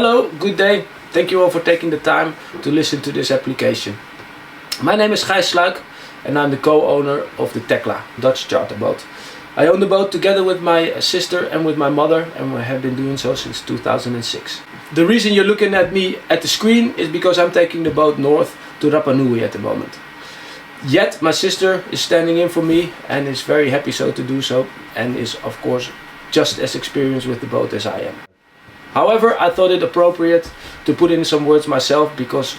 Hello, good day. Thank you all for taking the time to listen to this application. My name is Gijs Sluik and I'm the co-owner of the Tecla, Dutch charter boat. I own the boat together with my sister and with my mother, and we have been doing so since 2006. The reason you're looking at me at the screen is because I'm taking the boat north to Rapa Nui at the moment. Yet my sister is standing in for me and is very happy so to do so, and is of course just as experienced with the boat as I am. However, I thought it appropriate to put in some words myself because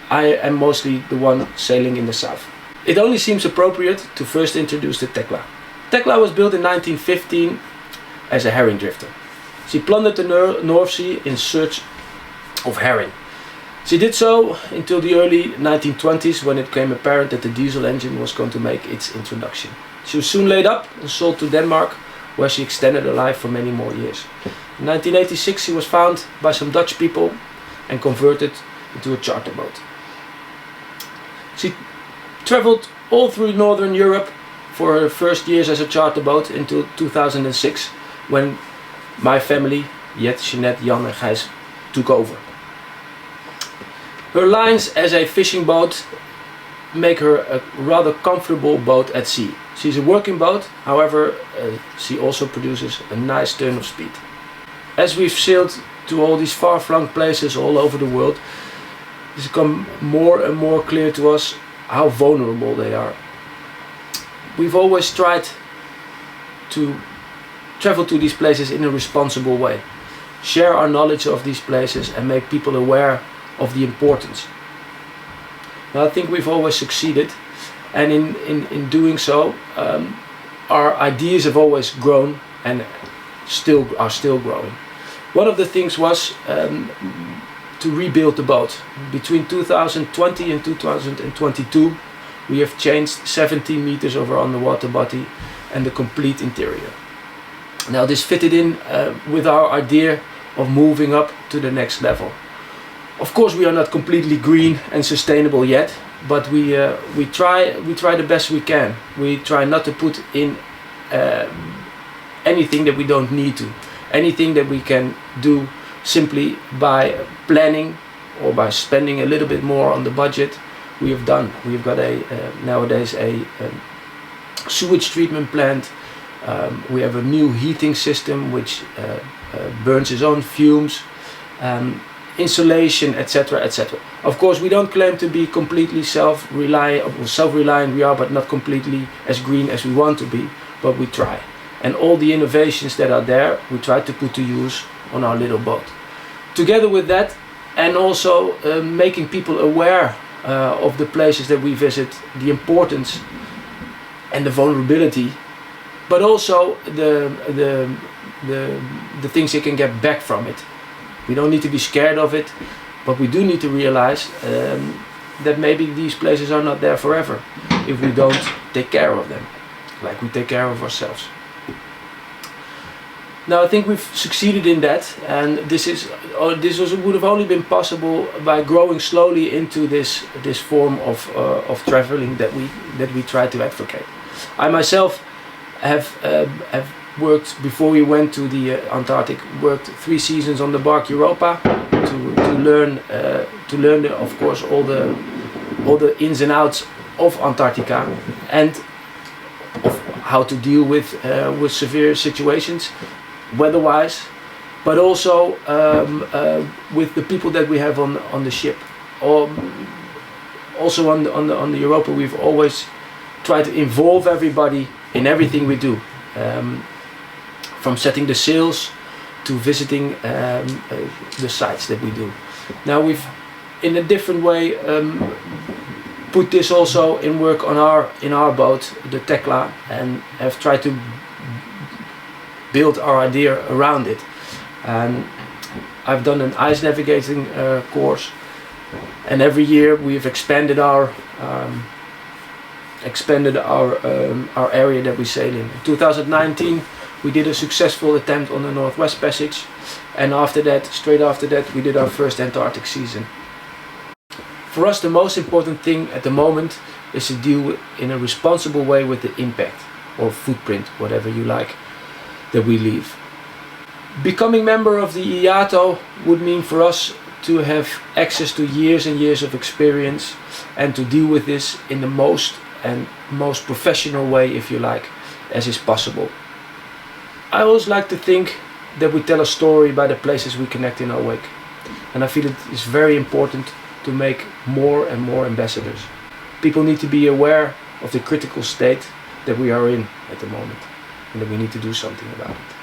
I am mostly the one sailing in the south. It only seems appropriate to first introduce the Tecla. Tecla was built in 1915 as a herring drifter. She plundered the North Sea in search of herring. She did so until the early 1920s, when it became apparent that the diesel engine was going to make its introduction. She was soon laid up and sold to Denmark, where she extended her life for many more years. In 1986 she was found by some Dutch people and converted into a charter boat. She traveled all through Northern Europe for her first years as a charter boat until 2006, when my family, Jet, Jeanette, Jan and Gijs, took over. Her lines as a fishing boat make her a rather comfortable boat at sea. She's a working boat, however she also produces a nice turn of speed. As we've sailed to all these far-flung places all over the world, it's become more and more clear to us how vulnerable they are. We've always tried to travel to these places in a responsible way, share our knowledge of these places and make people aware of the importance. Now, I think we've always succeeded, and in doing so our ideas have always grown and are still growing. One of the things was to rebuild the boat. Between 2020 and 2022 we have changed 17 meters of our underwater body and the complete interior. Now this fitted in with our idea of moving up to the next level. Of course we are not completely green and sustainable yet, but we try the best we can. We try not to put in anything that we don't need to. Anything that we can do simply by planning or by spending a little bit more on the budget, we have done. We've got nowadays a sewage treatment plant. We have a new heating system which burns its own fumes, insulation, etc., etc. Of course, we don't claim to be completely self-reliant. We are, but not completely as green as we want to be, but we try. And all the innovations that are there, we try to put to use on our little boat. Together with that, and also making people aware of the places that we visit, the importance and the vulnerability, but also the things you can get back from it. We don't need to be scared of it, but we do need to realize that maybe these places are not there forever if we don't take care of them, like we take care of ourselves. Now I think we've succeeded in that, and this would have only been possible by growing slowly into this form of traveling that we try to advocate. I myself have worked, before we went to the Antarctic, worked 3 seasons on the bark Europa to learn of course all the ins and outs of Antarctica and of how to deal with severe situations, weather-wise, but also with the people that we have on the ship. Also on the Europa, we've always tried to involve everybody in everything we do, from setting the sails to visiting the sites that we do. Now we've, in a different way, put this also in work in our boat, the Tecla, and have tried to build our idea around it. I've done an ice navigating course, and every year we've expanded our area that we sail in. In 2019 we did a successful attempt on the Northwest Passage, and straight after that we did our first Antarctic season. For us the most important thing at the moment is to deal in a responsible way with the impact or footprint, whatever you like, that we leave. Becoming member of the IAATO would mean for us to have access to years and years of experience and to deal with this in the most professional way, if you like, as is possible. I always like to think that we tell a story by the places we connect in our wake, and I feel it is very important to make more and more ambassadors. People need to be aware of the critical state that we are in at the moment and that we need to do something about it.